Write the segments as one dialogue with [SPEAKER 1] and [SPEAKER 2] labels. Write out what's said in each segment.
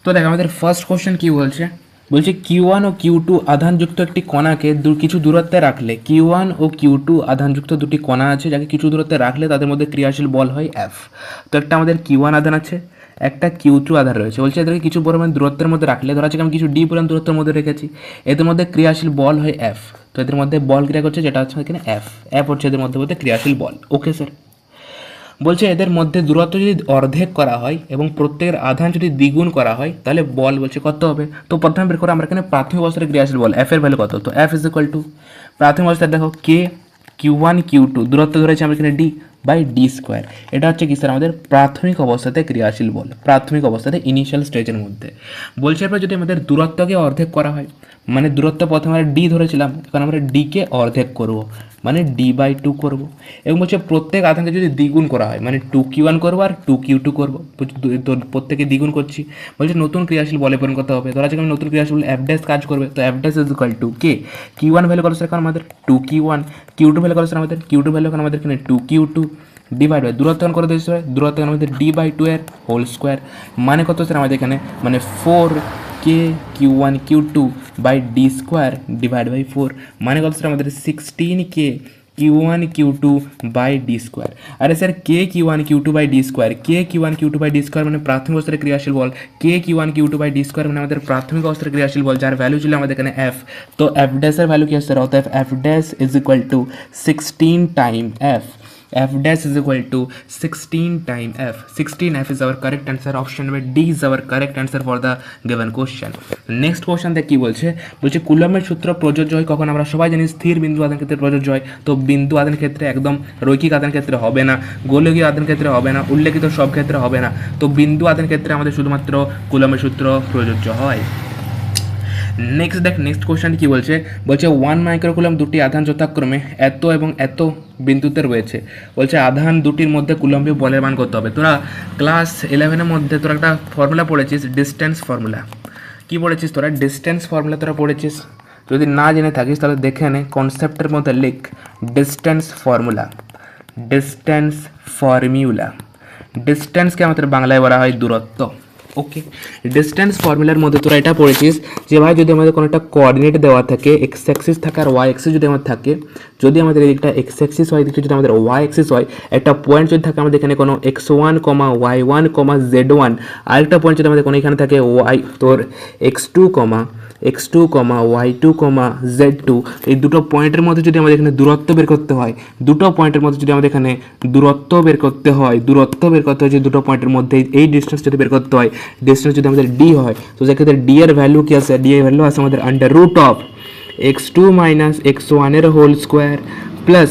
[SPEAKER 1] তো দেখ আমাদের ফার্স্ট কোশ্চেন কি বলছে, বলছে Q1 ও Q2 আধানযুক্ত একটি কণাকে কিছু দূরত্বে রাখলে, Q1 ও Q2 আধানযুক্ত দুটি কণা আছে যাকে কিছু দূরত্বে রাখলে তাদের মধ্যে ক্রিয়াশীল বল হয় F। তো একটা আমাদের Q1 আধান আছে, একটা Q2 আধান রয়েছে। বলছে এদেরকে কিছু পরিমাণ দূরত্বের মধ্যে রাখলে, ধরা যাক আমি কিছু ডি পরিমাণ দূরত্বের মধ্যে রেখেছি, এদের মধ্যে ক্রিয়াশীল বল হয় F। তো এদের মধ্যে বল ক্রিয়া করছে যেটা হচ্ছে এখানে F হচ্ছে এদের মধ্যে ক্রিয়াশীল বল। ওকে স্যার, বলছে এদের মধ্যে দূরত্ব যদি অর্ধেক করা হয় এবং প্রত্যেকের আধান যদি দ্বিগুণ করা হয় তাহলে বল বলছে কত হবে। তো প্রথমে বের করে আমরা এখানে প্রাথমিক অবস্থায় ক্রিয়াশীল বল এফ এর ভ্যালু কত, তো এফ ইজ ইকুয়াল টু প্রাথমিক অবস্থায় দেখো কে Q1 Q2 দূরত্ব ধরেছি আমরা এখানে ডি বাই ডি স্কোয়ার। এটা হচ্ছে কি স্যার আমাদের প্রাথমিক অবস্থাতে ক্রিয়াশীল বল, প্রাথমিক অবস্থাতে ইনিশিয়াল স্টেজের মধ্যে। বলছে এরপর যদি আমাদের দূরত্বকে অর্ধেক করা হয়, মানে দূরত্ব প্রথমে আমরা ডি ধরেছিলাম, এখন আমরা ডিকে অর্ধেক করব, মানে ডি বাই টু করবো। এবং বলছে প্রত্যেক আধানকে যদি দ্বিগুণ করা হয়, মানে 2Q1 করবো আর 2Q2 করবো, প্রত্যেকে দ্বিগুণ করছি। বলছে নতুন ক্রিয়াশীল বলে পরিণত করতে হবে। ধরা যাক আমি নতুন ক্রিয়াশীল এফ ড্যাশ কাজ করবে, তো F dash is equal to K Q1 value কত এখন আমাদের 2Q1, Q2 ভ্যালু কত আমাদের Q2 ভ্যালু এখন আমাদের এখানে 2Q2 ডিভাইড বাই দূরত্ব করে দিয়েছে, দূরত্ব আমাদের ডি বাই টু এর হোল স্কোয়ার, মানে কত স্যার আমাদের এখানে মানে 4K Q1 Q2 by D square divide by 4, মানে কত স্যার আমাদের 16K Q1 Q2 by D square. আরে sir K Q1 Q2 by D square, K Q1 Q2 by D square মানে প্রাথমিক অবস্থায় ক্রিয়াশীল বল, K Q1 Q2 by D square মানে আমাদের প্রাথমিক অবস্থায় ক্রিয়াশীল বল, যার ভ্যালু ছিল আমাদের এখানে এফ। তো এফ ড্যাশের ভ্যালু কি আসছে, অতএব F dash is equal two 16 time F. F dash is equal to 16 time F. 16F is our correct answer. Option number D is our correct answer for the given question. Next question দেখ কি বলছে, বলছে কুলম্বের সূত্র প্রযোজ্য হয় কখন, আমরা সবাই জানি স্থির বিন্দু আধান ক্ষেত্রে প্রযোজ্য হয়। তো বিন্দু আধান ক্ষেত্রে একদম রৈখিক আধান ক্ষেত্রে হবে না, গোলকীয় আধান ক্ষেত্রে হবে না, উল্লেখিত সব ক্ষেত্রে হবে না। তো বিন্দু আধান ক্ষেত্রে আমাদের শুধুমাত্র কুলম্বের সূত্র প্রযোজ্য হয়। নেক্সট দেখ নেক্সট কোশ্চেন কি বলছে, বলছে 1 মাইক্রোকুলম দুটি আধান যথাক্রমে এত এবং এত বিন্দুতে রয়েছে। বলছে আধান দুটির মধ্যে কুলম্বীয় বলের মান করতে হবে। তোরা ক্লাস 11-এর মধ্যে তোরা একটা ফর্মুলা পড়েছিস, ডিস্টেন্স ফর্মুলা। কি পড়েছিস তোরা, ডিস্টেন্স ফর্মুলা তোরা পড়েছিস। যদি না জেনে থাকিস তাহলে দেখে নে, কনসেপ্টের মধ্যে লিখ ডিস্টেন্স ফর্মুলা। ডিস্টেন্স ফর্মুলা, ডিস্টেন্সকে আমাদের বাংলায় বলা হয় দূরত্ব। ওকে, ডিস্টেন্স ফর্মুলার মধ্যে তোরা এটা পড়েছিস যে ভাই যদি আমাদের কোনো একটা কোঅর্ডিনেট দেওয়া থাকে, এক্স অ্যাক্সিস থাকে আর ওয়াই অ্যাক্সিস যদি আমাদের থাকে, যদি আমাদের এদিকটা এক্স অ্যাক্সিস হয়, এদিকটা যদি আমাদের ওয়াই অ্যাক্সিস হয়, একটা পয়েন্ট যদি থাকে আমাদের এখানে কোনো x1, y1, z1, আরেকটা পয়েন্ট যদি আমাদের কোনো এখানে থাকে ওয়াই তোর x2, x2, y2, z2, এই দুটো পয়েন্টের মধ্যে যদি আমাদের এখানে দূরত্ব বের করতে হয়, দুটো পয়েন্টের মধ্যে যদি আমাদের এখানে দূরত্ব বের করতে হয় যে দুটো পয়েন্টের মধ্যে এই ডিস্টেন্স যদি বের করতে হয়, ডিস্টেন্স যদি আমাদের ডি হয়, তো সেক্ষেত্রে ডি এর ভ্যালু কি আছে, ডি এর ভ্যালু আছে আমাদের under root of x2 minus x1 এর whole square plus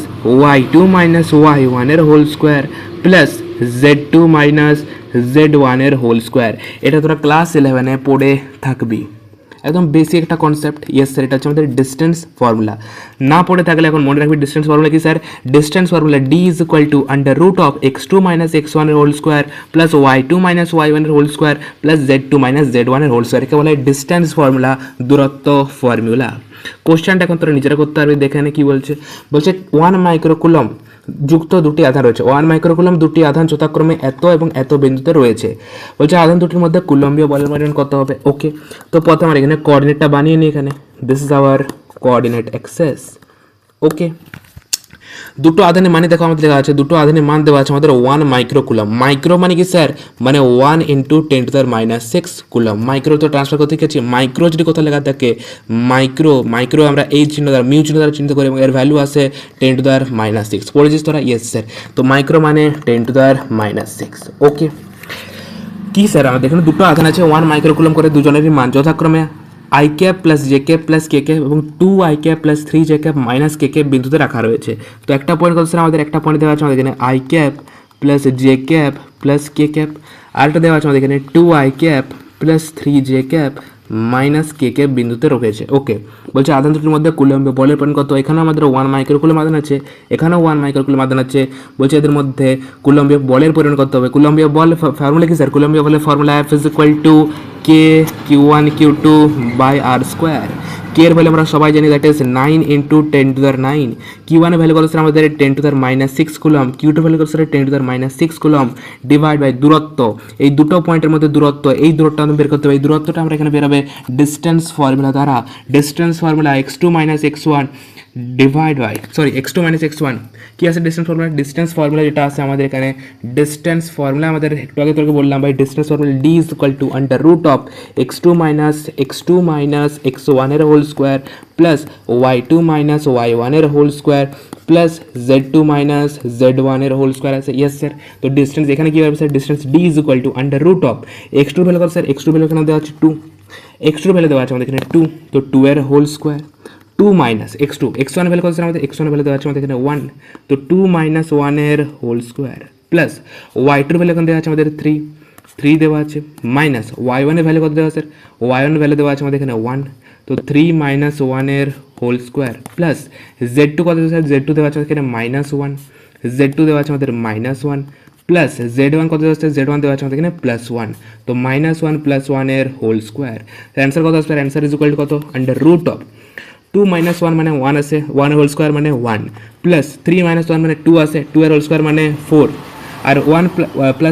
[SPEAKER 1] y2 minus y1 এর whole square plus z2 minus z1 এর হোল স্কোয়ার। এটা তোরা ক্লাস 11-এ পড়ে থাকবি, একদম বেসিক একটা কনসেপ্ট। ইয়েস স্যার, এটা হচ্ছে আমাদের ডিস্টেন্স ফর্মুলা। না পড়ে থাকলে এখন মনে রাখবি ডিস্টেন্স ফর্মুলা কি sir, distance formula D is equal to under root of x2 minus x1 এর whole square plus y2 minus y1 এর whole square plus z2 minus z1 এর হোল স্কোয়ার। একে বলা হয় ডিস্টেন্স ফর্মুলা, দূরত্ব formula. কোশ্চেনটা এখন তোরা নিজেরা করতে পারবি, দেখে নে কি বলছে। বলছে 1 মাইক্রোকুলম যুক্ত দুটি আধান রয়েছে, 1 মাইক্রোকুলম দুটি আধান যথাক্রমে এত এবং এত বিন্দুতে রয়েছে। বলছে আধান দুটির মধ্যে কুলম্বীয় বলের পরিমাণ কত হবে। ওকে, তো প্রথমে আমরা এখানে কোঅর্ডিনেটটা বানিয়ে নিই। এখানে this is our coordinate axes. Okay, দুটো আধানের মানে দেখো আমাদের লেখা আছে, দুটো আধানের মান দেওয়া আছে আমাদের 1 মাইক্রোকুলম। মাইক্রো মানে কি স্যার, মানে 1 × 10⁻⁶ কুলম। মাইক্রো তো ট্রান্সফার করতে গেছি, মাইক্রো যদি কোথাও লেখা থাকে মাইক্রো আমরা এই চিহ্ন দ্বারা মিউ চিহ্ন দ্বারা চিহ্নিত করি এবং এর ভ্যালু আছে 10⁻⁶। পড়েছিস তোরা? Yes sir. তো মাইক্রো মানে 10⁻⁶। ওকে, কি স্যার আমাদের এখানে দুটো আধান আছে 1 মাইক্রোকুলম করে, দুজনেরই মান যথাক্রমে i cap plus J cap plus K cap এবং 2i cap plus 3j cap minus K cap বিন্দুতে রাখা রয়েছে। তো একটা পয়েন্ট কত স্যার আমাদের, একটা পয়েন্ট দেওয়া আছে আমাদের এখানে i cap plus J cap plus K cap, আরেকটা দেওয়া আছে আমাদের এখানে 2i cap plus 3j cap minus K cap বিন্দুতে রয়েছে। ওকে, বলছে আধান দুটির মধ্যে কুলম্বীয় বলের পরিমাণ কত। এখানেও আমাদের 1 মাইক্রোকুলম আধান আছে, এখানেও 1 মাইক্রোকুলম আধান আছে। বলছে এদের মধ্যে কুলম্বীয় বলের পরিমাণ কত হবে। কুলম্বীয় বল ফর্মুলা কি স্যার, কুলম্বীয় বলের formula F is equal to K Q1 Q2 by R square. K এর ভ্যালু আমরা সবাই জানি, দ্যাট ইজ 9 ইন্টু 10⁻9। কিউ ওয়ানের ভ্যালু কত স্যার আমাদের 10⁻6 কুলম, কিউ টু ভ্যালু কত স্যার 10⁻6 কুলম, ডিভাইড বাই দূরত্ব, এই দুটো পয়েন্টের মধ্যে দূরত্ব, এই দূরত্বটা আমরা বের করতে হবে। এই দূরত্বটা আমরা এখানে বেরোবে ডিস্টেন্স ফর্মুলা দ্বারা, distance formula x2 - x1 divide by x2 - x1 কি আছে ডিস্টেন্স ফর্মুলা, ডিস্টেন্স ফর্মুলা যেটা আছে আমাদের এখানে, ডিস্টেন্স ফর্মুলা আমাদের একটু আগে তোকে বললাম ভাই, distance formula d is equal to under root of x2 - x1 এর whole square plus y2 - y1 এর whole square plus z2 - z1 এর হোল স্কোয়ার আছে। ইয়েস স্যার, তো ডিস্টেন্স এখানে কি হবে sir, distance d is equal to under root of x2 value কত sir, x2 value এখানে দেওয়া আছে 2, x2 ভ্যালু দেওয়া আছে আমাদের এখানে 2, তো 2 এর whole square 2 minus x2, x1 value কত স্যার আমাদের, x1 ভ্যালু দেওয়া আছে আমাদের এখানে 1, তো 2 - 1 এর whole square plus y2 value এখানে দেওয়া আছে আমাদের 3 দেওয়া আছে, মাইনাস y1 এর ভ্যালু কত দেওয়া আছে, y1 ভ্যালু দেওয়া আছে আমাদের এখানে 1, তো 3 - 1 এর হোল স্কোয়ার প্লাস z2 কত দেওয়া আছে, z2 দেওয়া আছে এখানে -1, z2 দেওয়া আছে আমাদের -1 প্লাস z1 কত দেওয়া আছে, z1 দেওয়া আছে আমাদের এখানে +1, তো -1 + 1 এর হোল স্কোয়ার। অ্যান্সার কত আসবে, অ্যান্সার ইজ ইকুয়াল টু কত, আন্ডার রুট অফ 2 - 1 মানে 1 আছে, 1 হোল স্কোয়ার মানে 1 প্লাস 3 - 1 মানে 2 আছে, 2 এর হোল স্কোয়ার মানে 4, আর 1 +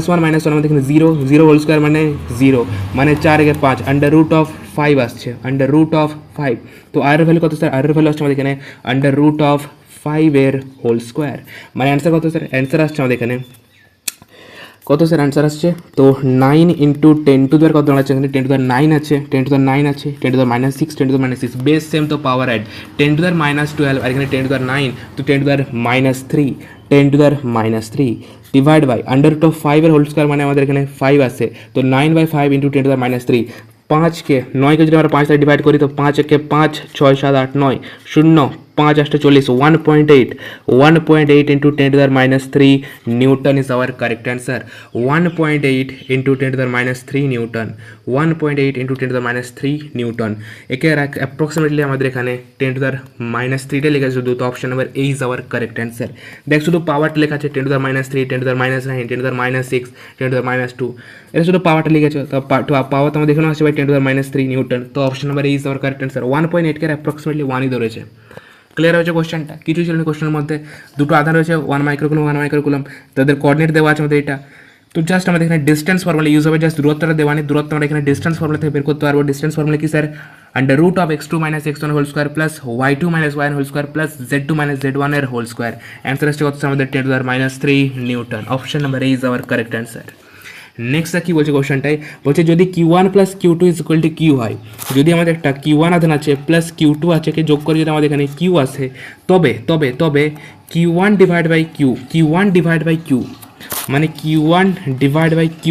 [SPEAKER 1] 1 - 1 আমাদের এখানে 0, 0 হোল স্কোয়ার মানে 0, মানে 4 এর 5, আন্ডার রুট অফ 5 আসছে, আন্ডার রুট অফ 5, তো আর এর ভ্যালু কত স্যার, আর এর ভ্যালু আসছে আমাদের এখানে আন্ডার রুট অফ 5 এর হোল স্কোয়ার, মানে অ্যান্সার কত স্যার, অ্যান্সার আসছে আমাদের এখানে কত স্যার, অ্যান্সার আসছে তো 9 ইন্টু 10 টু দেওয়ার কত আছে এখানে, 10⁻9 আছে, 10⁻9 আছে, 10⁻6, 10⁻6 বেস সেম, তো পাওয়ার অ্যাড 10⁻12 আর এখানে 10⁻9, তো 10⁻3, 10⁻3 divide by under root of 5 এর হোল স্কোয়ার, মানে আমাদের এখানে 5 আছে, তো 9/5 ইন্টু 10⁻3, 5কে 9কে যদি আমরা 5 দ্বারা ডিভাইড করি, তো 5 একে 5, 6 7 8 9 0, 5 8 40, 1.8 into 10⁻3 Newton is our correct answer, 1.8 into 10⁻3 Newton, 1.8 into 10⁻3 Newton. একে অ্যাপ্রক্সিমেটলি আমাদের এখানে 10⁻3টা লেখা আছে শুধু, তো option number A is our correct answer. দেখ শুধু পাওয়ারটা লেখা আছে 10⁻3, 10⁻9, 10⁻6, 10⁻2, এটা শুধু পাওয়ারটা লিখেছে, তো পাওয়ার তো আমাদের এখানে আসছে ভাই 10⁻3 নিউটন, তো option number A is our correct answer. 1.8 কে অ্যাপ্রক্সিমেটলি 1ই ধরেছে। ক্লিয়ার হয়েছে কোশ্চেনটা, কিছু ছিল না কোশ্চেনের মধ্যে, দুটো আধান রয়েছে 1 মাইক্রোকুলম 1 মাইক্রোকুলম, তাদের কোঅর্ডিনেট দেওয়া আছে আমাদের এটা, তো জাস্ট আমাদের এখানে ডিস্টেন্স ফর্মুলা ইউজ হবে, জাস্ট দূরত্বটা দেওয়া নেই, দূরত্ব আমরা এখানে ডিস্টেন্স ফর্মুলা থেকে বের করতে পারবো। ডিস্টেন্স ফর্মুলা কি sir, under root of x2 - x1 whole square plus y2 - y1 whole square plus z2 - z1 এর হোল স্কোয়ার। অ্যান্সার আসছে কত আমাদের 10⁻3 Newton, option number A is our correct answer. Next কি বলছে কোশ্চেনটাই, বলছে যদি Q1 + Q2 is equal two Q হয়, যদি আমাদের একটা Q1 আধান আছে প্লাস Q2 আছে, কে যোগ করে যদি আমাদের এখানে Q আসে, তবে Q1 ডিভাইড বাই Q মানে Q1 ডিভাইড বাই Q,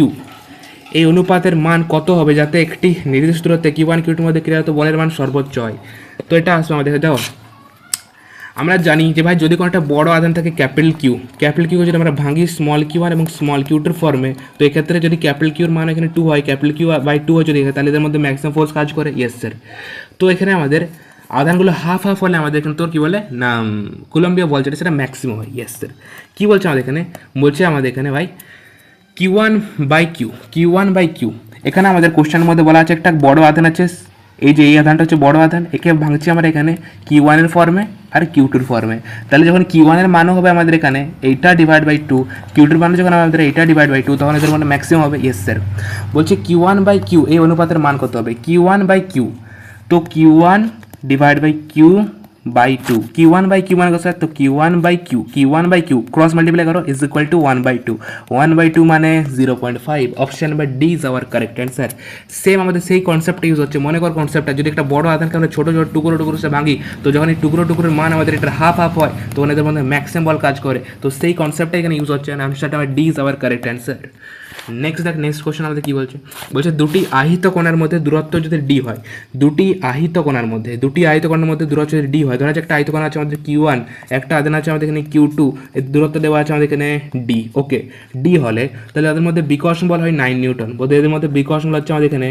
[SPEAKER 1] এই অনুপাতের মান কত হবে যাতে একটি নির্দিষ্ট দূরত্বে Q1 Q2 মধ্যে ক্রিয়ারত বলের মান সর্বোচ্চ হয়। তো এটা আসবে আমাদের, দেখো আমরা জানি যে ভাই যদি কোনো একটা বড় আধান থাকে ক্যাপিটাল কিউ যদি আমরা ভাঙি স্মল Q1 এবং স্মল Q2 ফর্মে, তো এক্ষেত্রে যদি ক্যাপিটাল কিউর মান এখানে 2 হয়, ক্যাপিটাল Q/2 হয় যদি, তাহলে এদের মধ্যে ম্যাক্সিমাম ফোর্স কাজ করে। ইয়েস স্যার, তো এখানে আমাদের আধানগুলো হাফ হলে আমাদের এখানে তোর কী বলে না কুলম্বিয়া বল যেটা সেটা ম্যাক্সিমাম হয়। ইয়েস স্যার, কী বলছে আমাদের এখানে, বলছে আমাদের এখানে ভাই Q1/Q, এখানে আমাদের কোশ্চেনের মধ্যে বলা আছে একটা বড় আধান আছে, এই যে এই আধানটা হচ্ছে বড় আধান, একে ভাঙছি আমরা এখানে Q1 এর ফর্মে আর Q2 এর ফর্মে, তাহলে যখন Q1 এর মানও হবে আমাদের এখানে এইটা ডিভাইড বাই 2, Q2 এর মানও যখন আমাদের এইটা ডিভাইড বাই 2, তখন এদের মানে ম্যাক্সিমাম হবে। ইয়েস স্যার, বলছে Q1/Q এই অনুপাতের মান কত হবে, Q1/Q, তো Q1 divide by Q/2, Q1/Q মানে কত স্যার, তো Q1/Q ক্রস মাল্টিপ্লাই করো ইজ ইকুয়াল টু 1/2, 1/2 মানে 0.5, option number D is our correct answer. Same আমাদের সেই কনসেপ্ট ইউজ হচ্ছে, মনে কর কনসেপ্টটা যদি একটা বড় আধানকে আমরা ছোটো টুকরো সে ভাঙি, তো যখন এই টুকরোর মান আমাদের এটা হাফ হয়, তখন এদের মধ্যে ম্যাক্সিমাম বল কাজ করে, তো সেই কনসেপ্টটা এখানে ইউজ হচ্ছে, আনসারটা আমার D is our correct answer. Next question আমাদের কী বলছে, দুটি আহিত কোণের মধ্যে দূরত্ব যদি ডি হয়, দুটি আহিত কোণের মধ্যে দূরত্ব যদি ডি হয়, ধরা যাক একটা আহিত কোণ আছে আমাদের Q1, একটা আধান আছে আমাদের এখানে Q2, এর দূরত্ব দেওয়া আছে আমাদের এখানে ডি। ওকে, ডি হলে তাহলে তাদের মধ্যে বিকর্ষণ বল হয় 9 নিউটন, বলতে এদের মধ্যে বিকর্ষণ বল হচ্ছে আমাদের এখানে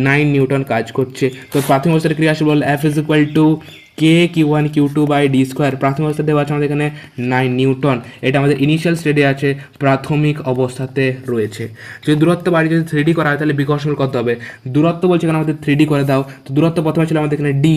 [SPEAKER 1] 9 নিউটন কাজ করছে। তো প্রাথমিক অবস্থার ক্রিয়াশীল বল F is equal to K Q one Q two by D square প্রাথমিক অবস্থাতে দেওয়া আছে আমাদের এখানে 9 নিউটন, এটা আমাদের ইনিশিয়াল স্টেজে আছে, প্রাথমিক অবস্থাতে রয়েছে। যদি দূরত্ব বাড়ি যদি 3D করা হয় তাহলে বিকর্ষণ কত হবে? দূরত্ব বলছে এখানে আমাদের 3D করে দাও, তো দূরত্ব প্রথমে ছিল আমাদের এখানে ডি,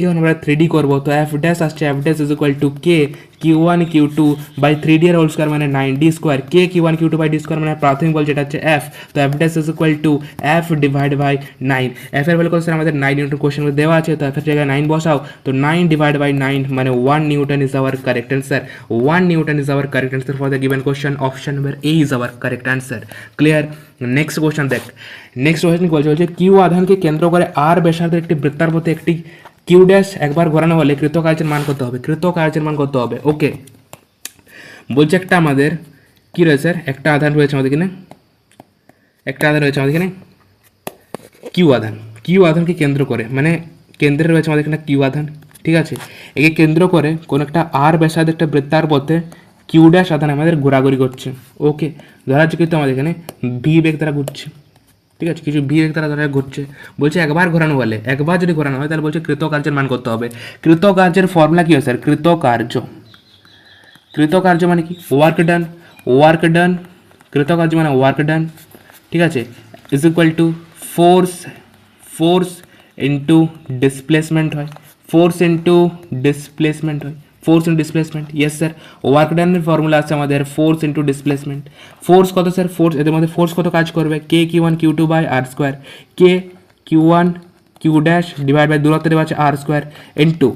[SPEAKER 1] যখন আমরা 3D করবো তো এফ ড্যাশ আসছে, F dash is equal to K Q one Q two by 3D এর হোল স্কোয়ার মানে 9D square, K Q one Q two by D square মানে প্রাথমিক বল যেটা হচ্ছে এফ, তো F dash is equal to F divide by 9, F এর value কত স্যার আমাদের 9 নিউটন কোশ্চেন দেওয়া আছে, তো এফ এর জায়গায় 9 বসাও, তো 9 ডিভাইড বাই 9 মানে 1 Newton is our correct answer, 1 Newton is our correct answer for the given question, option number A is our correct answer. Clear? Next question দেখ, নেক্সট কোশ্চেন বলছে কিউ আধানকে কেন্দ্র করে আর ব্যাসার্ধের একটি বৃত্তার একটি কিউ ড্যাশ একবার ঘোরানো হলে কৃতকার্যের মান কত হবে? কৃতকার্যের মান কত হবে? ওকে, বলছে একটা আমাদের কি রয়েছে স্যার, একটা আধান রয়েছে আমাদের এখানে, একটা আধান রয়েছে আমাদের এখানে কিউ আধান, কিউ আধানকে কেন্দ্র করে মানে কেন্দ্রে রয়েছে আমাদের এখানে কিউ আধান, ঠিক আছে, একে কেন্দ্র করে কোনো একটা আর ব্যাসার্ধের একটা বৃত্তার পথে কিউ ড্যাশ আধান আমাদের ঘোরাঘুরি করছে। ওকে, ধরা যাচ্ছে কিন্তু আমাদের এখানে ভি বেগ দ্বারা ঘুরছে, ঠিক আছে, কিছু ভি বেগ দ্বারা ধরা ঘুরছে, বলছে একবার ঘোরানো হলে, একবার যদি ঘোরানো হয় তাহলে বলছে কৃতকার্যের মান করতে হবে। কৃতকার্যের ফর্মুলা কি হয় স্যার? কৃতকার্য, কৃতকার্য মানে কি? ওয়ার্ক ডান, ওয়ার্ক ডান, কৃতকার্য মানে ওয়ার্ক ডান, ঠিক আছে, is equal to force, force into displacement হয়, ফোর্স ইন্টু ডিসপ্লেসমেন্ট হয়, force into displacement, yes sir, work ডানের ফর্মুলা আছে আমাদের ফোর্স ইন্টু ডিসপ্লেসমেন্ট। ফোর্স কত স্যার? ফোর্স এদের মধ্যে ফোর্স কত কাজ করবে? K Q one Q two by R square, K Q one Q dash divide by দূরত্ব দেওয়া আছে আর স্কোয়ার ইন্টু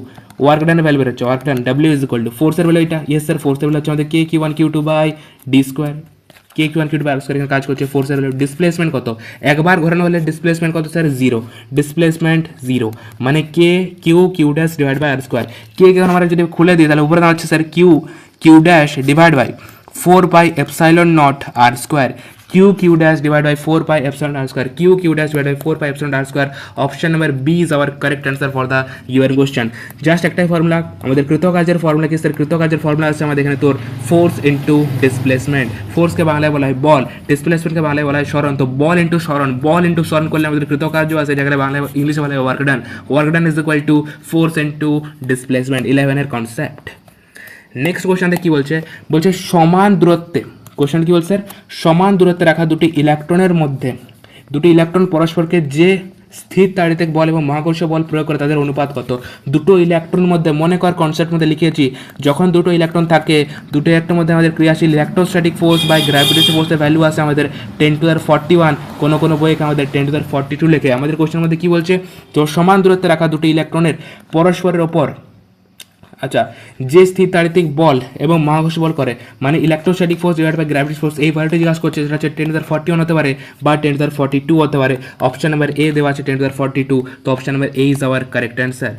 [SPEAKER 1] ওয়ার্ক ডানের ভ্যালু বেরোচ্ছে, work done W is equal two ফোর্সের ভ্যালু এটা, ইয়েস স্যার, ফোর্সের ভ্যালু হচ্ছে আমাদের K Q one Q two by D square, K Q one Q two by R square এখানে কাজ করছে ফোর্সের ভ্যালু। ডিসপ্লেসমেন্ট কত? একবার ঘোরানো হলে ডিসপ্লেসমেন্ট কত স্যার? 0, ডিসপ্লেসমেন্ট 0 মানে K Q Q dash divide by R square, K কে আমরা যদি খুলে দিই তাহলে উপরে দাঁড়াচ্ছে sir Q Q dash divide by 4 pi epsilon naught R square, Q Q dash divide by 4 pi epsilon R square, Q Q dash divide by 4 pi epsilon R square, option number B is our correct answer for the your question. Just একটাই formula আমাদের কৃতকার্যের formula কি sir? কৃতকার্যের formula আছে আমাদের এখানে তোর force into displacement, ফোর্সকে বাংলায় বলা হয় বল, ডিসপ্লেসমেন্টকে বাংলায় বলা হয় সরণ, তো বল ইন্টু সরণ, বল ইন্টু সরণ করলে আমাদের কৃতকার্য আছে যেখানে বাংলায় ইংলিশে বলা হয় work done, work done is equal to force into displacement, 11 concept. Next কোশ্চেনটা কি বলছে? বলছে সমান দূরত্বে, কোশ্চেন কি বলছে স্যার? সমান দূরত্বে রাখা দুটি ইলেকট্রনের মধ্যে, দুটি ইলেকট্রন পরস্পরকে যে স্থির তাড়িতিক বল এবং মহাকর্ষ বল প্রয়োগ করে তাদের অনুপাত কত? দুটো ইলেকট্রনের মধ্যে মনে কর কনসেপ্ট মধ্যে লিখেছি, যখন দুটো ইলেকট্রন থাকে দুটো ইলেকট্রনের মধ্যে আমাদের ক্রিয়াশীল ইলেকট্রোস্ট্যাটিক ফোর্স বাই গ্র্যাভিটেশনাল ফোর্সের ভ্যালু আছে আমাদের 10⁻41, কোনো কোনো বইয়ে আমাদের 10⁻42 লেখে। আমাদের কোশ্চেনের মধ্যে কি বলছে? তো সমান দূরত্বে রাখা দুটি ইলেকট্রনের পরস্পরের ওপর আচ্ছা যে স্থির তাড়িতিক বল এবং মহাকর্ষ বল করে মানে electrostatic force divide by gravity force, এই ভ্যালুটি জিজ্ঞাসা করছে, সেটা হচ্ছে 10⁻41 হতে পারে বা 10⁻42 হতে পারে, অপশন নাম্বার এ দেওয়া আছে 10⁻42, তো option number A is our correct answer.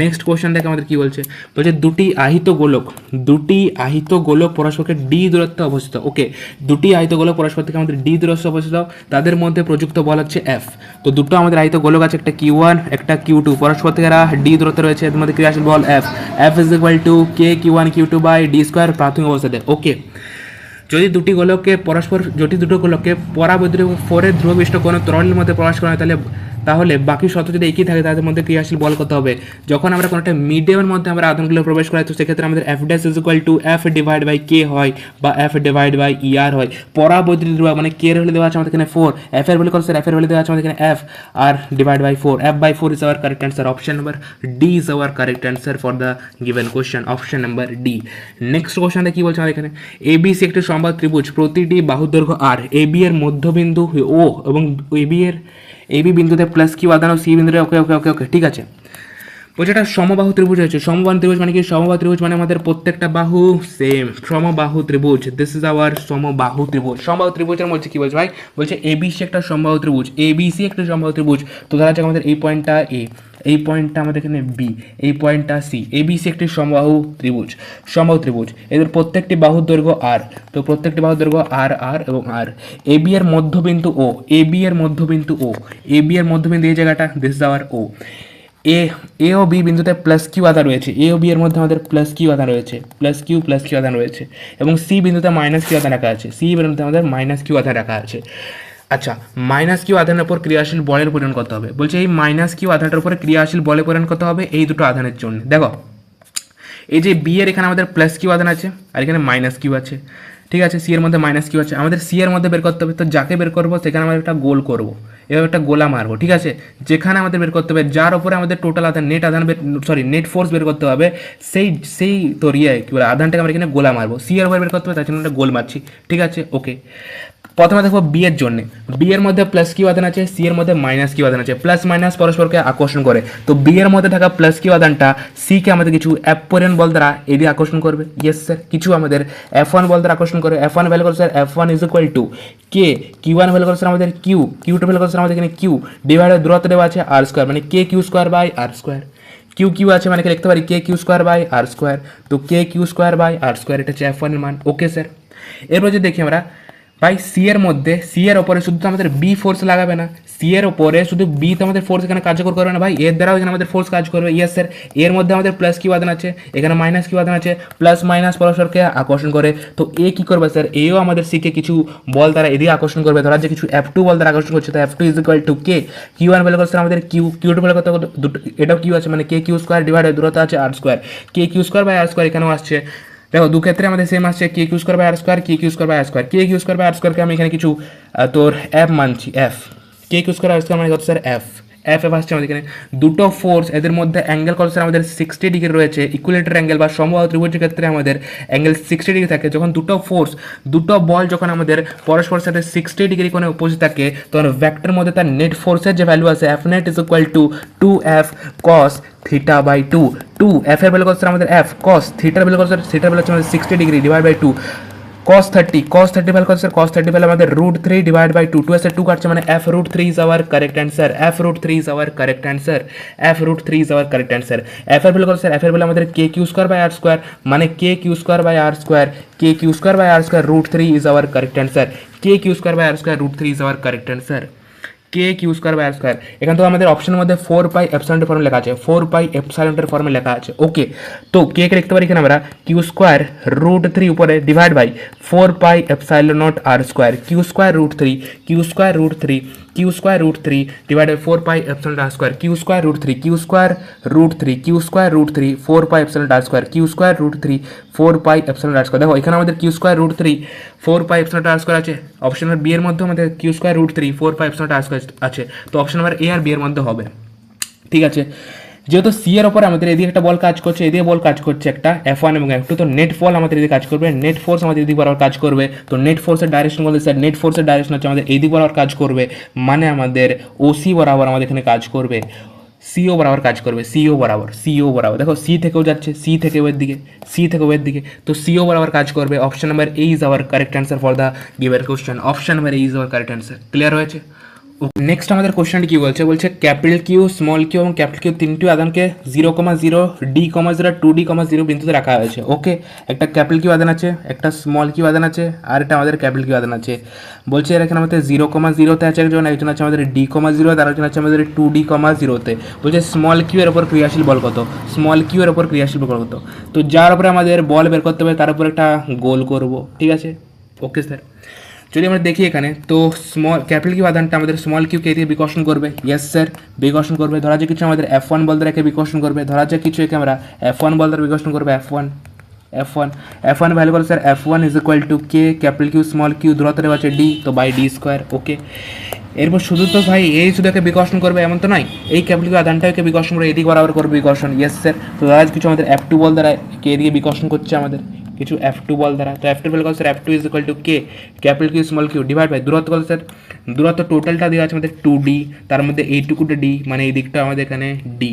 [SPEAKER 1] Next question দেখে আমাদের কি বলছে? বলছে দুটি আহিত গোলক, দুটি আহিত গোলক পরস্পরকে ডি দূরত্বে অবস্থিত। ওকে, দুটি আহিত গোলক পরস্পর থেকে আমাদের ডি দূরত্বে অবস্থিত, তাদের মধ্যে প্রযুক্ত বল হচ্ছে এফ। তো দুটো আমাদের আহিত গোলক আছে, একটা কিউ ওয়ান একটা কিউ টু, পরস্পর থেকে এরা ডি দূরত্বে রয়েছে, এর মধ্যে ক্রিয়াশীল বল F, F is equal to K Q one Q two by D square প্রাথমিক অবস্থাতে। ওকে, যদি দুটি গোলককে পরস্পর যদি দুটো গোলককে পরাবৈদ্যুতিক 4 ধ্রুব বিশিষ্ট কোনো তরলের মধ্যে প্রকাশ করা হয় তাহলে বাকি শর্ত যদি একই থাকে তাদের মধ্যে ক্রিয়াশীল বল কত হবে? যখন আমরা কোনো একটা মিডিয়ামের মধ্যে আমরা আধানগুলো প্রবেশ করাই তো সেক্ষেত্রে আমাদের F dash is equal to F divide by K হয় বা এফ ডিভাইড বাই ইআর হয়। পরাবৈদ্যুতিক ধ্রুবক মানে কে এর ভ্যালু দেওয়া আছে আমাদের এখানে 4, এফ এর ভ্যালু কত স্যার? এফ এর ভ্যালু দেওয়া আছে আমাদের এখানে এফ আর divide by 4, F by 4 is our correct answer, option number D is our correct answer for the given question, option number D. Next কোশ্চেনটা কি বলছে আমাদের এখানে? এবিসি একটি সমবাহু ত্রিভুজ, প্রতিটি বাহুর দৈর্ঘ্য আর, এবি এর মধ্যবিন্দু ও এবং এবি বিন্দুতে প্লাস কিউ আধান ও সি বিন্দুতে ওকে ওকে ওকে ওকে ঠিক আছে। বলছে একটা সমবাহু ত্রিভুজ হয়েছে, সমবাহু ত্রিভুজ মানে কি? সমবাহু ত্রিভুজ মানে আমাদের প্রত্যেকটা বাহু সেম, সমবাহু ত্রিভুজ, দিস ইজ আওয়ার সমবাহু ত্রিভুজ। সমবাহু ত্রিভুজের মধ্যে কি বলছে ভাই? বলছে এবিসি একটা সমবাহু ত্রিভুজ, এবিসি একটা সমবাহু ত্রিভুজ, তো ধরা যাক আমাদের এই পয়েন্টটা এ, এই পয়েন্টটা আমাদের এখানে বি, এই পয়েন্টটা সি, এবিসি একটি সমবাহু ত্রিভুজ, সমবাহু ত্রিভুজ, এদের প্রত্যেকটি বাহুর দৈর্ঘ্য আর, তো প্রত্যেকটি বাহুর দৈর্ঘ্য আর আর এবং আর, এবি এর মধ্যবিন্দু ও, এবি এর মধ্যবিন্দু ও, এবি এর মধ্যবিন্দু এই জায়গাটা, this is our O, A ও বি বিন্দুতে প্লাস কিউ আধান রয়েছে, এ ও বি এর মধ্যে আমাদের প্লাস কিউ আধান রয়েছে, প্লাস কিউ আধান রয়েছে এবং সি বিন্দুতে মাইনাস কিউ আধান রাখা আছে, সি বিন্দুতে আমাদের মাইনাস কিউ আধান রাখা আছে। আচ্ছা, মাইনাস কিউ আধানের উপর ক্রিয়াশীল বলের পরিমাণ কত হবে? বলছে এই মাইনাস কিউ আধানটার উপরে ক্রিয়াশীল বলের পরিমাণ কত হবে এই দুটো আধানের জন্য। দেখো এই যে বি এর এখানে আমাদের প্লাস কিউ আধান আছে আর এখানে মাইনাস কিউ আছে, ঠিক আছে, সি এর মধ্যে মাইনাস কিউ আছে, আমাদের সি এর মধ্যে বের করতে হবে। তো যাকে বের করবো সেখানে আমরা একটা গোল করবো, এভাবে একটা গোলা মারবো, ঠিক আছে। যেখানে আমাদের বের করতে হবে যার উপরে আমাদের টোটাল আধান নেট আধান নেট ফোর্স বের করতে হবে, সেই সেই তোর কী বলে আধানটাকে আমরা এখানে গোলা মারবো। সি এর উপরে বের করতে হবে তার জন্য একটা গোল মারছি, ঠিক আছে, ওকে। প্রথমে দেখো বি এর জন্য, বি এর মধ্যে প্লাস কিউ আধান আছে, সি এর মধ্যে মাইনাস কিউ আধান আছে, প্লাস মাইনাস পরস্পরকে আকর্ষণ করে। তো বি এর মধ্যে থাকা প্লাস কিউ আধানটা সি কে আমাদের কিছু এফ পরিমাণ বল দ্বারা এদিকে আকর্ষণ করবে। ইয়েস স্যার, কিছু আমাদের এফ ওয়ান বল দ্বারা আকর্ষণ করে। এফ ওয়ান ভ্যালু করছে sir F one is equal to K, Q one value করছে আমাদের কিউ, কিউ টু ভ্যালু করছে আমাদের এখানে কিউ, ডিভাইডেড দূরত্ব দেওয়া আছে আর স্কোয়ার, মানে K Q square by R square. Q Q আছে মানে লিখতে পারি K Q square by R square, তো K Q square by R square, এটা হচ্ছে এফ ওয়ানের মান। ওকে স্যার, এরপর যদি দেখি আমরা ভাই সি এর মধ্যে, সি এর ওপরে শুধু তো আমাদের বি ফোর্স লাগাবে না, সি এর ওপরে শুধু বি তো আমাদের ফোর্স এখানে কার্যকর করবে না ভাই, এর দ্বারাও এখানে আমাদের ফোর্স কাজ করবে। ইয়েস স্যার, এর মধ্যে আমাদের প্লাস কিউ আধান আছে, এখানে মাইনাস কিউ আধান আছে, প্লাস মাইনাস পরস্পরকে আকর্ষণ করে। তো এ কী করবে স্যার, এও আমাদের সিকে কিছু বল দ্বারা এদিকে আকর্ষণ করবে, ধরা যে কিছু এফ টু বল দ্বারা আকর্ষণ করছে, তো F two is equal to K, Q one value করছে আমাদের কিউ, কিউ টু ভ্যালু করতে দুটো, এটাও কিউ আছে মানে কে কিউ স্কোয়ার ডিভাইডেড দূরত্ব আছে R square, K Q square by R square এখানেও আসছে। দেখো দু ক্ষেত্রে আমাদের সেম আসছে K Q square by R square, K Q square by R square, K Q square by R স্কোয়ারকে আমি এখানে কিছু তোর এফ মানছি, F, K Q square R square মানে কত স্যার এফ, এফ এফ আসছে আমাদের এখানে। দুটো ফোর্স এদের মধ্যে অ্যাঙ্গেল কত স্যার আমাদের 60 ডিগ্রি রয়েছে, ইকুইলেটার অ্যাঙ্গেল বা সমবাহু ত্রিভুজের ক্ষেত্রে আমাদের অ্যাঙ্গেল 60 ডিগ্রি থাকে। যখন দুটো ফোর্স, দুটো বল যখন আমাদের পরস্পরের সাথে 60 ডিগ্রি কোণে অপোজিট থাকে, তখন ভেক্টরের মধ্যে তার নেট ফোর্সের যে ভ্যালু আছে F net is equal to 2f cos theta by 2, 2 F এর ভ্যালু কত স্যার আমাদের এফ, cos থিটার ভ্যালু কত স্যার, থিটার ভ্যালু হচ্ছে আমাদের 60 degree divide by 2, cos 30, cos 30 value কত স্যার, cos 30 ভ্যালু আমাদের √3 ডিভাইড বাই 2, 2 এর 2 কাটছে মানে f √3 is our correct answer, f √3 is our correct answer, f √3 is our correct answer. f এর ভ্যালু কত স্যার, f এর ভ্যালু আমাদের K Q square by R square, মানে K Q square by R square, K Q square by R square √3 is our correct answer, K Q square by R square √3 is our correct answer, K Q square by R square. এখানে তো আমাদের অপশনের মধ্যে 4 পাই এপসাইলনের ফর্মে লেখা আছে, 4 পাই এপসাইলনের ফর্মে লেখা আছে। ওকে, তো কে কে লিখতে পারি এখানে আমরা কিউ স্কোয়ার √3 উপরে divide by 4 pi epsilon naught R square, Q square √3, Q square √3, Q square √3 divide by 4 pi epsilon R square, Q square √3, Q square √3, Q square √3 4 pi epsilon R square, Q square √3 4 pi epsilon R square. দেখো এখানে আমাদের Q square √3 4 pi epsilon R square আছে, option number B এর মধ্যে আমাদের Q square √3 4 pi epsilon R square আছে, তো option number A আর বি এর মধ্যে হবে, ঠিক আছে। যেহেতু সি এর ওপরে আমাদের এদিকে একটা বল কাজ করছে, এদিকে বল কাজ করছে একটা এফ ওয়ান এবং এফ টু, তো নেট বল আমাদের এদিকে কাজ করবে, নেট ফোর্স আমাদের এদিকে বরাবর কাজ করবে। তো নেট ফোর্সের ডাইরেকশন বলতে স্যার নেট ফোর্সের ডাইরেকশন হচ্ছে আমাদের এইদিক বরাবর কাজ করবে, মানে আমাদের ও সি বরাবর আমাদের এখানে কাজ করবে, সিও বরাবর কাজ করবে, সিও বরাবর, সিও বরাবর। দেখো সি থেকেও যাচ্ছে, সি থেকে ওয়ের দিকে, সি থেকে ওয়ের দিকে, তো সিও বরাবর কাজ করবে। Option number A is our correct answer for the given question, option number A is our correct answer. Clear হয়েছে? নেক্সট আমাদের কোশ্চেনটি কী বলছে, বলছে ক্যাপিটাল কিউ, স্মল কিউ এবং ক্যাপিটাল কিউ তিনটি আদানকে 0,0 d,0 2d,0 বিন্দুতে রাখা হয়েছে। ওকে, একটা ক্যাপিটাল কিউ আদান আছে, একটা স্মল কিউ আদান আছে, আর একটা আমাদের ক্যাপিটাল কিউ আদান আছে। বলছে এর এখানে আমাদের 0,0তে আছে একজন, একজন আছে আমাদের d,0, আর একজন আছে আমাদের 2d,0-তে। বলছে স্মল কিউ এর ওপর ক্রিয়াশীল বল কত, স্মল কিউ এর ওপর ক্রিয়াশীল বল কত। তো যার উপরে আমাদের বল বের করতে হবে তার উপর একটা গোল করব, ঠিক আছে। ওকে স্যার, যদি আমরা দেখি এখানে, তো স্মল ক্যাপিটাল কিউ আধানটা আমাদের স্মল কিউকে এদিকে বিকর্ষণ করবে। ইয়েস স্যার, বিকর্ষণ করবে। ধরা যাক কিছু আমাদের F1 বল দ্বারা একে বিকর্ষণ করবে, ধরা যাক কিছু একে আমরা F1 বল দ্বারা বিকর্ষণ করবে, F1 ভ্যালু বল sir F1 is equal to K, capital Q small Q দূরত্ব দেওয়া আছে ডি, তো বাই ডি স্কোয়ার। ওকে, এরপর শুধু তো ভাই এই শুধু একে বিকর্ষণ করবে এমন তো নয়, এই ক্যাপিটাল কিউ আধানটাকে বিকর্ষণ করে এদিকে বরাবর করবে বিকর্ষণ। ইয়েস স্যার, তো ধরা যাক কিছু আমাদের F2 বল দ্বারা কে এদিকে বিকর্ষণ করছে আমাদের কিছু F2 বল দ্বারা, তো F2 বল sir F2 is equal to K, capital Q small Q divide by দূরত্ব কত স্যার, দূরত্ব টোটালটা দেওয়া আছে আমাদের 2d, তার মধ্যে এইটুকুটা d, মানে এই দিকটা আমাদের এখানে d,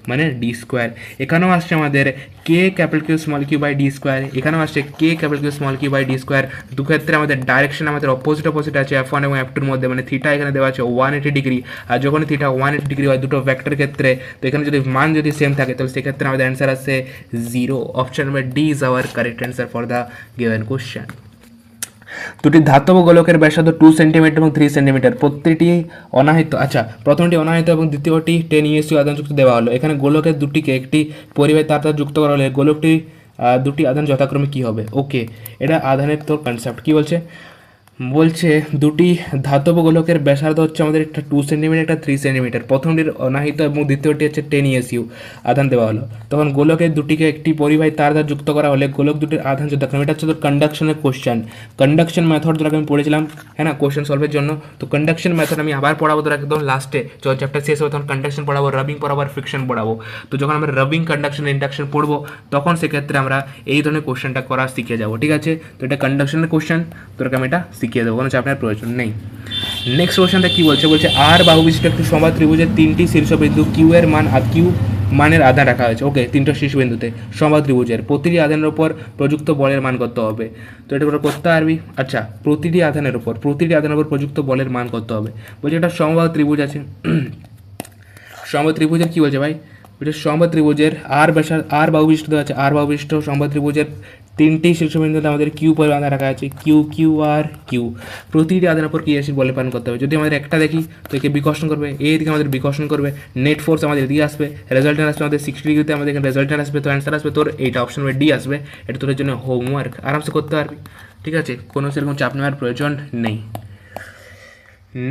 [SPEAKER 1] মানে d স্কোয়ার। এখানেও আসছে আমাদের K capital Q small Q by D square, এখানেও আসছে K capital Q small Q by D square. দু ক্ষেত্রে আমাদের ডাইরেকশন আমাদের অপোজিট আছে F1 এবং F2 এর মধ্যে, মানে থিটা এখানে দেওয়া আছে 180 ডিগ্রি, আর যখন থিটা 180 ডিগ্রি হয় দুটো ভেক্টর ক্ষেত্রে, তো এখানে যদি মান যদি সেম থাকে তাহলে সেক্ষেত্রে আমাদের অ্যান্সার আসছে 0। Option number D is our correct answer for the given question. দুটি ধাতব গোলকের ব্যাসার্ধ 2 সেন্টিমিটার এবং 3 সেন্টিমিটার, প্রত্যেকটি অনাহিত। আচ্ছা, প্রথমটি অনাহিত এবং দ্বিতীয়টি 10 ESU আধানযুক্ত দেওয়া হলো। এখানে গোলকের দুটিকে একটি পরিবাহী তার দ্বারা যুক্ত করা হলে গোলকটি দুটি আধান যথাক্রমে কী হবে। ওকে, এটা আধানের তোর কনসেপ্ট কী বলছে, বলছে দুটি ধাতব গোলকের ব্যাসার্ধ হচ্ছে আমাদের একটা 2 সেন্টিমিটার, একটা 3 সেন্টিমিটার। প্রথমটির অনাহিত এবং দ্বিতীয়টি হচ্ছে 10 ESU আধান দেওয়া হলো। তখন গোলকের দুটিকে একটি পরিবাহী তার দ্বারা যুক্ত করা হলে গোলক দুটির আধান যুক্ত করবে। এটা হচ্ছে তোর কন্ডাকশনের কোশ্চেন। কন্ডাকশন মেথড তোরাকে আমি পড়েছিলাম, হ্যাঁ না, কোশ্চেন সলভের জন্য। তো কন্ডাকশন মেথড আমি আবার পড়াবো তোরা একদম লাস্টে, যখন চ্যাপ্টার শেষ হবে তখন কন্ডাকশন পড়াবো, রাবিং পড়াবো আর ফ্রিকশন পড়াবো। তো যখন আমরা রাবিং, কন্ডাকশন, ইন্ডাকশন পড়বো তখন সেক্ষেত্রে আমরা এই ধরনের কোশ্চেনটা করা শিখে যাবো, ঠিক আছে। তো এটা কন্ডাকশনের কোশ্চেন, তোরকে আমি এটা শিখিয়ে দেবো, কোনো চাপের প্রয়োজন নেই। নেক্সট কোশ্চেনটা কি বলছে, বলছে আর বাহু বিশিষ্ট একটি সমবাহু ত্রিভুজের তিনটি শীর্ষবিন্দু কিউ এর মান কিউ মানের আধান রাখা হয়েছে। ওকে, তিনটা শীর্ষবিন্দুতে সমবাহু ত্রিভুজের প্রতিটি আধানের উপর প্রযুক্ত বলের মান কত হবে। তো এটা করে করতে পারবি। আচ্ছা, প্রতিটি আধানের উপর প্রযুক্ত বলের মান কত হবে। বলছে একটা সমবাহু ত্রিভুজ আছে। সমবাহু ত্রিভুজের কী বলছে ভাই, বলছে সমবাহু ত্রিভুজের আর বাহু বিশিষ্ট দেওয়া আছে। আর বাহু বিশিষ্ট সমবাহু ত্রিভুজের তিনটি শীর্ষবিন্দুতে আমাদের কিউ পরিমাণ রাখা আছে, কিউ কিউ আর কিউ। প্রতিটি আধানের উপর ক্রিয়াশীল বলে পালন করতে হবে। যদি আমাদের একটা দেখি তো একে বিকর্ষণ করবে, এদিকে আমাদের বিকর্ষণ করবে, নেট ফোর্স আমাদের এদিকে আসবে, রেজাল্টেন্ট আসবে আমাদের 60 ডিগ্রিতে, আমাদের এখানে রেজাল্টেন্ট আসবে। তো অ্যান্সার আসবে তোর এইটা, অপশন হবে ডি আসবে। এটা তোর জন্য হোমওয়ার্ক, আরামসে করতে পারবি, ঠিক আছে, কোনো সেরকম চাপ নেওয়ার প্রয়োজন নেই।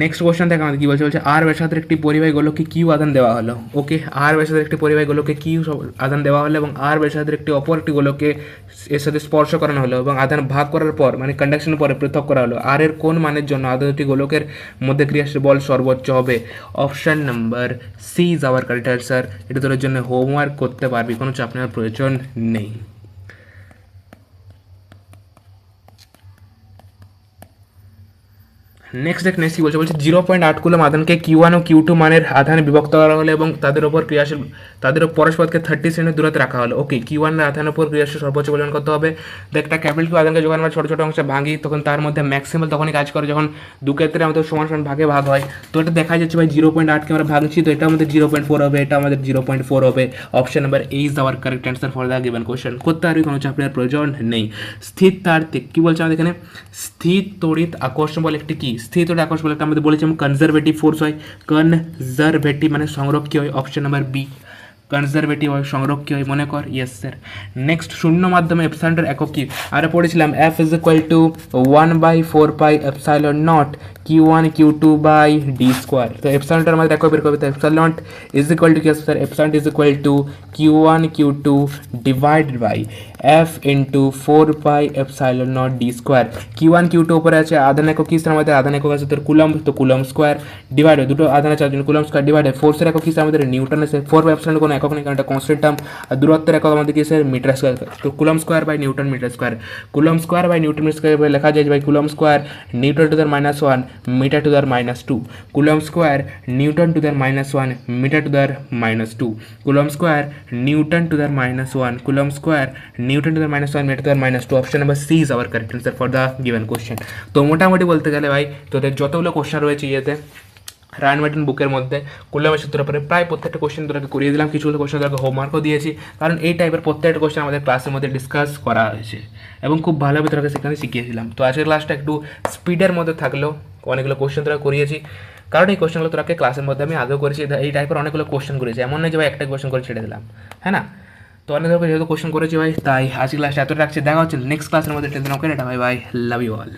[SPEAKER 1] নেক্সট কোশ্চেন থেকে আমাদের কী বলছে, বলছে আর ব্যাসার্ধের একটি পরিবাহী গোলককে কিউ আধান দেওয়া হলো। ওকে, আর ব্যাসার্ধের একটি পরিবাহী গোলককে কিউ আধান দেওয়া হলো এবং আর ব্যাসার্ধের একটি অপর একটি গোলককে এর সাথে স্পর্শ করানো হলো এবং আধান ভাগ করার পর মানে কন্ডাকশনের পরে পৃথক করা হলো। আর এর কোন মানের জন্য আধান দুটি গোলকের মধ্যে ক্রিয়াশীল বল সর্বোচ্চ হবে। Option number C is our correct answer. এটা তোর জন্য হোমওয়ার্ক করতে পারবি, কোনো চাপ নেওয়ার প্রয়োজন নেই। নেক্সট কি বলছে, বলছে 0.8 কুলম আধানকে Q1 ও Q2 মানের আধানে বিভক্ত করা হলো এবং তাদের ওপর ক্রিয়াশীল তাদের পরস্পরকে 30 সেকেন্ডের দূরত্বে রাখা হলো। ওকে, Q1 এর আধানের উপর ক্রিয়াশীল সর্বোচ্চ পরিমাণ কত হবে। তো একটা ক্যাপিটাল কিউ আধানকে যখন আমরা ছোটো ছোটো অংশে ভাঙি তখন তার মধ্যে ম্যাক্সিমাল তখনই কাজ করে যখন দু ক্ষেত্রে আমাদের সমান সমান ভাগে ভাগ হয়। তো এটা দেখা যাচ্ছে ভাই 0.8কে আমরা ভাঙছি, তো এটা আমাদের 0.4 হবে, এটা আমাদের 0.4 হবে। Option number A is our correct answer for the given question. করতে পারবি, কোনো চাপ নেওয়ার প্রয়োজন নেই। স্থির তাড়িৎ কী বলছে আমাদের এখানে, স্থির তড়িৎ আকর্ষণ বলে একটি কি, স্থির তড়িৎ আকর্ষণ বলে একটা আমাদের বলেছি আমি কনজারভেটিভ ফোর্স হয়। কনজারভেটিভ মানে সংরক্ষী হয়, অপশন নাম্বার বি। কনজারভেটিভ হয়, সংরক্ষী হয়, মনে কর, ইয়েস স্যার। নেক্সট শূন্য মাধ্যমে এপসাইলনের একক কি, আরে পড়েছিলাম F is equal to 1/4 epsilon naught Q1 Q2 by D square. তো এপসাইলনটার আমাদের একক বের করবে, তো epsilon naught is equal to কি sir, epsilon is equal to Q1 Q2 divided by F into 4 epsilon naught D square. Q1 Q2 উপরে আছে, আধান একক কি স্যার আমাদের, আধান একক আছে তোর কুলম, তো কুলম স্কোয়ার ডিভাইড দুটো আধান আছে জন্য কুলম স্কোয়ার ডিভাইড ফোর্সের একক কি স্যার আমাদের নিউটন আছে। 4 কোনো একক নেই কারণ এটা কনস্ট্যান্ট টার্ম, আর দূরত্বের একক আমাদের কি স্যার মিটার স্কোয়ার। তো coulomb square by newton metre square, coulomb square by newton metre square লেখা যায় by coulomb square newton to the -1 metre to the -2, coulomb square newton to the -1 metre to the -2, coulomb square newton to the -1 coulomb square newton to the -1 metre to the -2। Option number C is our correct answer for the given question. তো মোটামুটি বলতে গেলে ভাই তোদের যতগুলো question রয়েছে ইয়েতে রায়ন ম্যাটন বুকের মধ্যে কুলমের সূত্রের উপরে প্রায় প্রত্যেকটা কোশ্চেন তোকে করিয়ে দিলাম, কিছুগুলো কোশ্চেন তোকে হোমওয়ার্কও দিয়েছি, কারণ এই টাইপের প্রত্যেকটা কোশ্চেন আমাদের ক্লাসের মধ্যে ডিসকাস করা হয়েছে এবং খুব ভালোভাবে তোকে সেখানে শিখিয়েছিলাম। তো আজকের ক্লাসটা একটু স্পিডের মধ্যে থাকলেও অনেকগুলো কোশ্চেন তোরা করিয়েছি, কারণ এই কোশ্চেনগুলো তোকে ক্লাসের মধ্যে আমি আগেও করেছি। এই টাইপের অনেকগুলো কোশ্চেন করেছি, এমন নয় যে ভাই একটা কোশ্চেন করে ছেড়ে দিলাম, হ্যাঁ না। তো অনেক ধরনের যেহেতু কোশ্চেন করেছি ভাই, তাই আজকের ক্লাসটা এতটা রাখছি। দেখা হচ্ছে নেক্সট ক্লাসের মধ্যে। ওকে, এটা ভাই বাই, লাভ ইউ অল।